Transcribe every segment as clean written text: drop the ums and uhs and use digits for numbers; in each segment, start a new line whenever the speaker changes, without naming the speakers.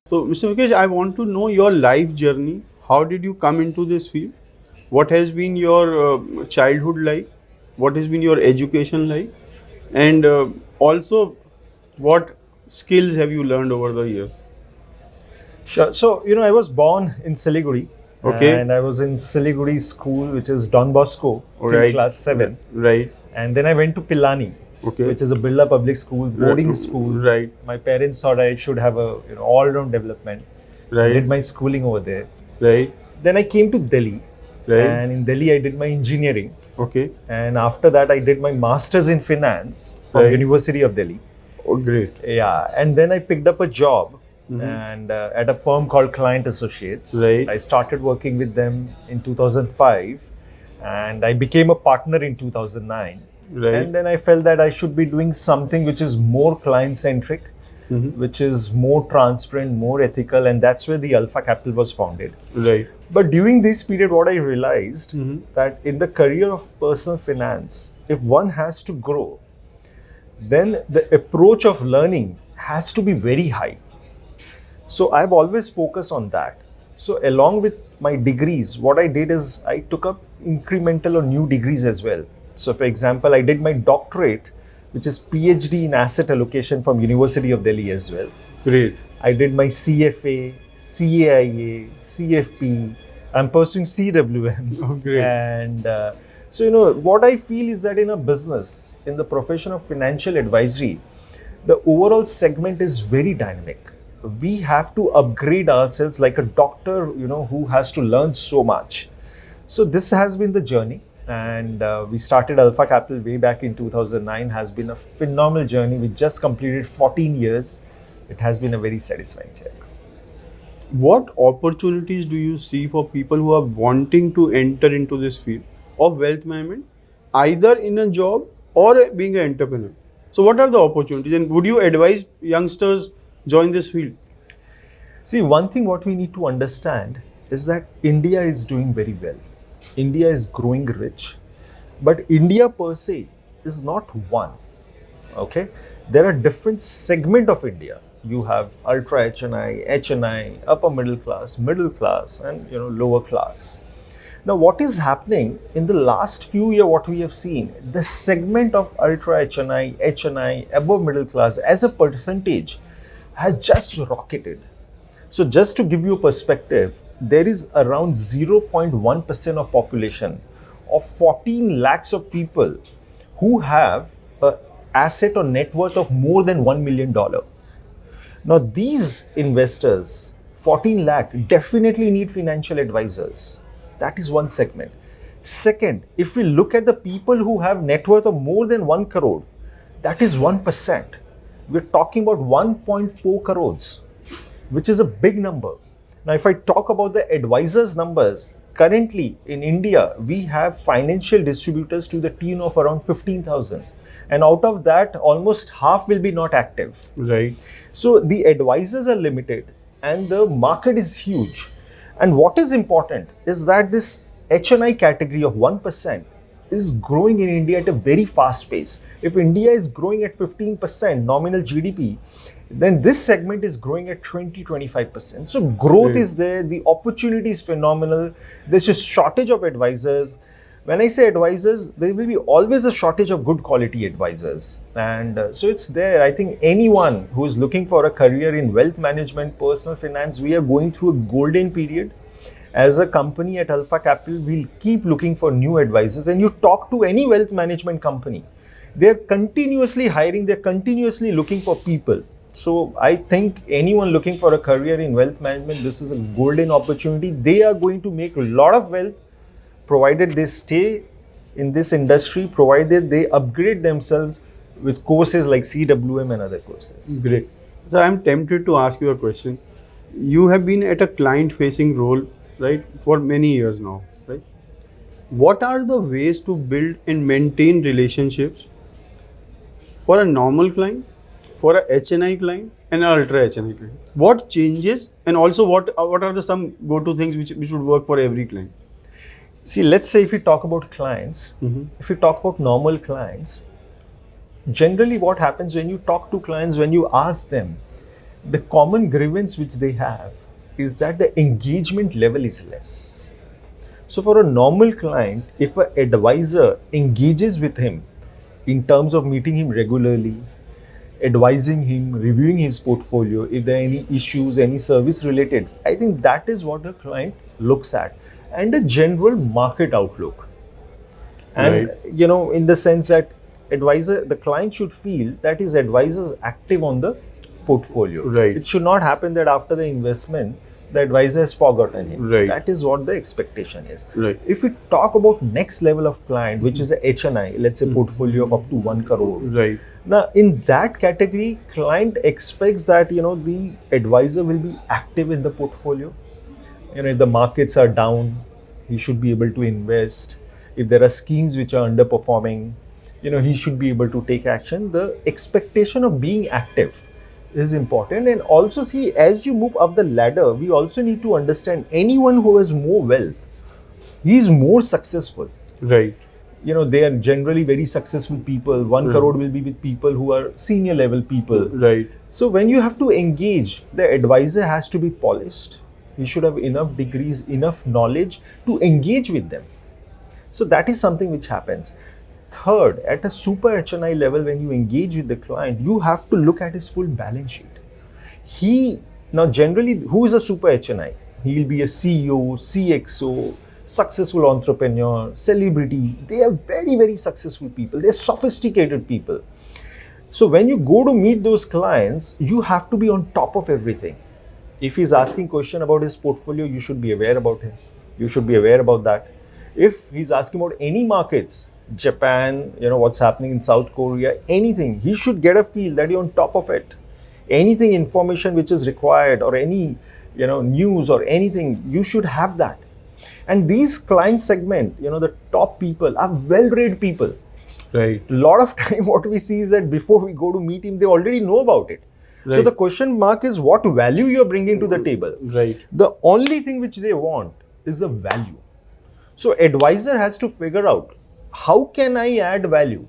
So, Mr. Mukesh, I want to know your life journey. How did you come into this field? What has been your childhood like? What has been your education like? And also, what skills have you learned over the years?
Sure. So, I was born in Siliguri,
Okay.
and I was in Siliguri school, which is Don Bosco, till
Right.
class 7.
Right.
And then I went to Pilani,
Okay.
which is a Birla public school, boarding school.
Right.
My parents thought I should have a all-round development. I
Right.
did my schooling over there.
Right.
Then I came to Delhi,
Right.
and in Delhi I did my engineering.
Okay.
And after that I did my master's in finance from
Right.
University of Delhi.
Oh, great.
Yeah, and then I picked up a job
Mhm.
and at a firm called Client Associates.
Right.
I started working with them in 2005, and I became a partner in 2009.
Right.
And then I felt that I should be doing something which is more client-centric,
Mhm.
which is more transparent, more ethical, and that's where the Alpha Capital was founded.
Right.
But during this period, what I realized
Mhm.
that in the career of personal finance, if one has to grow, then the approach of learning has to be very high. So I've always focused on that. So along with my degrees, what I did is I took up incremental or new degrees as well. So for example, I did my doctorate, which is Ph.D. in Asset Allocation from University of Delhi as well.
Great.
I did my CFA, CAIA, CFP. I'm pursuing CWM.
Oh, great.
And so, what I feel is that in a business, in the profession of financial advisory, the overall segment is very dynamic. We have to upgrade ourselves like a doctor, who has to learn so much. So this has been the journey. And we started Alpha Capital way back in 2009. Has been a phenomenal journey. We just completed 14 years. It has been a very satisfying journey.
What opportunities do you see for people who are wanting to enter into this field of wealth management, either in a job or being an entrepreneur? So what are the opportunities, and would you advise youngsters join this field?
See, one thing what we need to understand is that India is doing very well. India is growing rich, but India per se is not one. Okay, there are different segments of India. You have ultra-HNI, HNI, upper middle class, and lower class. Now, what is happening in the last few years? What we have seen, the segment of ultra-HNI, HNI, above middle class as a percentage has just rocketed. So, just to give you a perspective, there is around 0.1% of population of 14 lakhs of people who have an asset or net worth of more than $1 million. Now, these investors, 14 lakh, definitely need financial advisors. That is one segment. Second, if we look at the people who have net worth of more than 1 crore, that is 1%. We're talking about 1.4 crores, which is a big number. Now, if I talk about the advisors' numbers, currently in India, we have financial distributors to the tune of around 15,000. And out of that, almost half will be not active.
Right.
So the advisors are limited and the market is huge. And what is important is that this HNI category of 1% is growing in India at a very fast pace. If India is growing at 15% nominal GDP, then this segment is growing at 20-25%. So growth is there, the opportunity is phenomenal. There's just shortage of advisors. When I say advisors, there will be always a shortage of good quality advisors. And so it's there. I think anyone who is looking for a career in wealth management, personal finance, we are going through a golden period. As a company at Alpha Capital, we'll keep looking for new advisors. And you talk to any wealth management company, they're continuously hiring, they're continuously looking for people. So I think anyone looking for a career in wealth management, this is a golden opportunity. They are going to make a lot of wealth, provided they stay in this industry, provided they upgrade themselves with courses like CWM and other courses.
Great. So I'm tempted to ask you a question. You have been at a client-facing role, right, for many years now, right? What are the ways to build and maintain relationships for a normal client, for a HNI client, and an ultra-HNI client? What changes, and also what are the some go-to things which should work for every client?
See, let's say if we talk about clients, if we talk about normal clients, generally what happens when you talk to clients, when you ask them the common grievance which they have is that the engagement level is less. So for a normal client, if an advisor engages with him in terms of meeting him regularly, advising him, reviewing his portfolio, if there are any issues, any service related, I think that is what the client looks at, and a general market outlook. And
Right.
in the sense that the client should feel that his advisor is active on the portfolio.
Right.
It should not happen that after the investment, the advisor has forgotten him.
Right.
That is what the expectation is.
Right.
If we talk about next level of client, which is a HNI, let's say portfolio of up to 1 crore.
Right.
Now, in that category, client expects that the advisor will be active in the portfolio. If the markets are down, he should be able to invest. If there are schemes which are underperforming, he should be able to take action. The expectation of being active is important. And also, see, as you move up the ladder, we also need to understand anyone who has more wealth, he is more successful.
Right.
They are generally very successful people. 1 crore will be with people who are senior level people.
Right.
So when you have to engage, the advisor has to be polished. He should have enough degrees, enough knowledge to engage with them. So that is something which happens. Third, at a super HNI level, when you engage with the client, you have to look at his full balance sheet. Now generally, who is a super HNI? He'll be a CEO, CXO, successful entrepreneur, celebrity. They are very, very successful people. They're sophisticated people. So when you go to meet those clients, you have to be on top of everything. If he's asking question about his portfolio, you should be aware about him. You should be aware about that. If he's asking about any markets, Japan, what's happening in South Korea, anything, he should get a feel that you're on top of it. Anything, information which is required, or any news or anything, you should have that. And these client segment, the top people are well-read people.
Right.
A lot of time what we see is that before we go to meet him, they already know about it.
Right.
So the question mark is what value you're bringing to the table.
Right.
The only thing which they want is the value. So advisor has to figure out, how can I add value?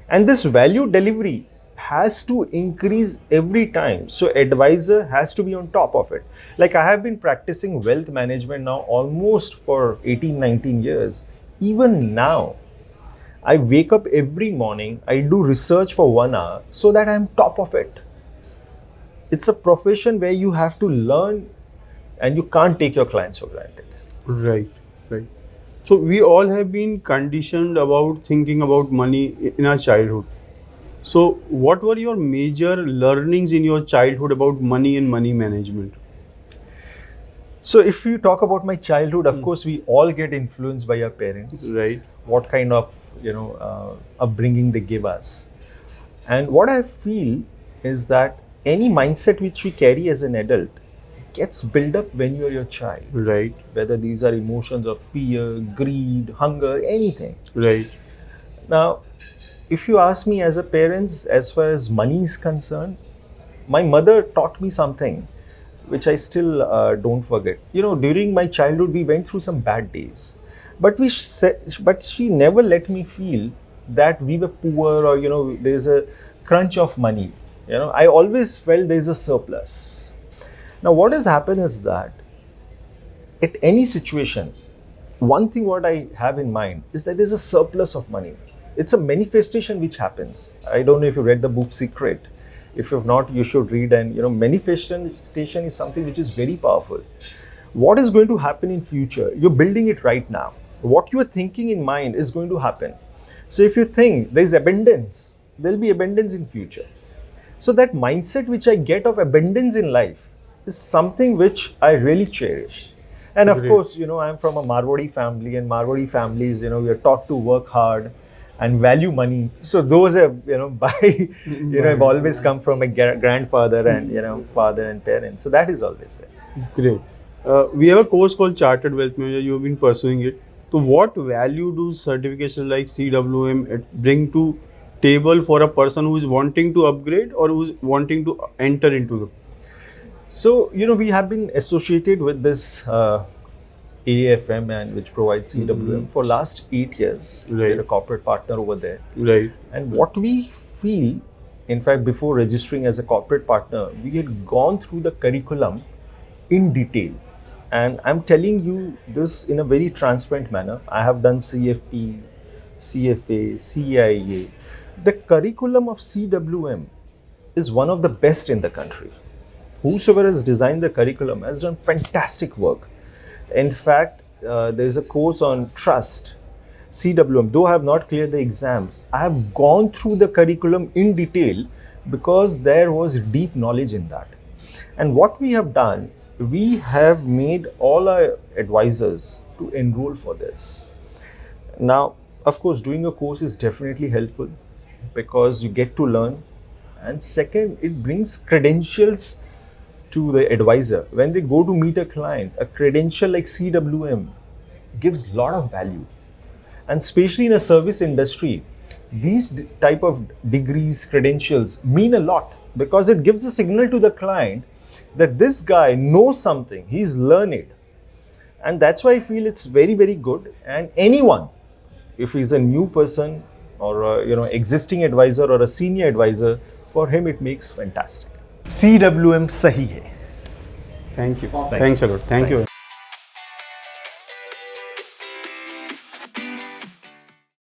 And this value delivery has to increase every time. So advisor has to be on top of it. Like I have been practicing wealth management now almost for 18, 19 years. Even now, I wake up every morning, I do research for 1 hour so that I'm top of it. It's a profession where you have to learn and you can't take your clients for granted.
Right. Right. So we all have been conditioned about thinking about money in our childhood. So what were your major learnings in your childhood about money and money management?
So if you talk about my childhood, of course, we all get influenced by our parents.
Right.
What kind of upbringing they give us. And what I feel is that any mindset which we carry as an adult gets built up when you're your child.
Right.
Whether these are emotions of fear, greed, hunger, anything.
Right.
Now, if you ask me as a parent, as far as money is concerned, my mother taught me something which I still don't forget. During my childhood, we went through some bad days. But she never let me feel that we were poor or, there's a crunch of money. I always felt there's a surplus. Now, what has happened is that at any situation, one thing what I have in mind is that there's a surplus of money. It's a manifestation which happens. I don't know if you read the book Secret. If you've not, you should read. And manifestation is something which is very powerful. What is going to happen in future? You're building it right now. What you are thinking in mind is going to happen. So if you think there's abundance, there'll be abundance in future. So that mindset which I get of abundance in life is something which I really cherish. And of course, I'm from a Marwadi family, and Marwadi families, we are taught to work hard and value money. So those are, have always come from a grandfather and, father and parents. So that is always there.
Great. We have a course called Chartered Wealth Manager. You've been pursuing it. So what value do certifications like CWM bring to table for a person who is wanting to upgrade or who is wanting to enter into the?
So, we have been associated with this AAFM, and which provides CWM for last 8 years.
Right.
We're a corporate partner over there.
Right.
And what we feel In fact, before registering as a corporate partner, we had gone through the curriculum in detail. And I'm telling you this in a very transparent manner. I have done CFP, CFA, CIA. The curriculum of CWM is one of the best in the country. Whosoever has designed the curriculum has done fantastic work. In fact, there is a course on trust, CWM. Though I have not cleared the exams, I have gone through the curriculum in detail because there was deep knowledge in that. And what we have done, we have made all our advisors to enroll for this. Now, of course, doing a course is definitely helpful because you get to learn. And second, it brings credentials to the advisor. When they go to meet a client, a credential like CWM gives a lot of value. And especially in a service industry, these type of degrees, credentials mean a lot because it gives a signal to the client that this guy knows something, he's learned. And that's why I feel it's very, very good. And anyone, if he's a new person or a, existing advisor or a senior advisor, for him it makes fantastic. CWM sahi hai.
Thank you. Thanks a lot. Thank you.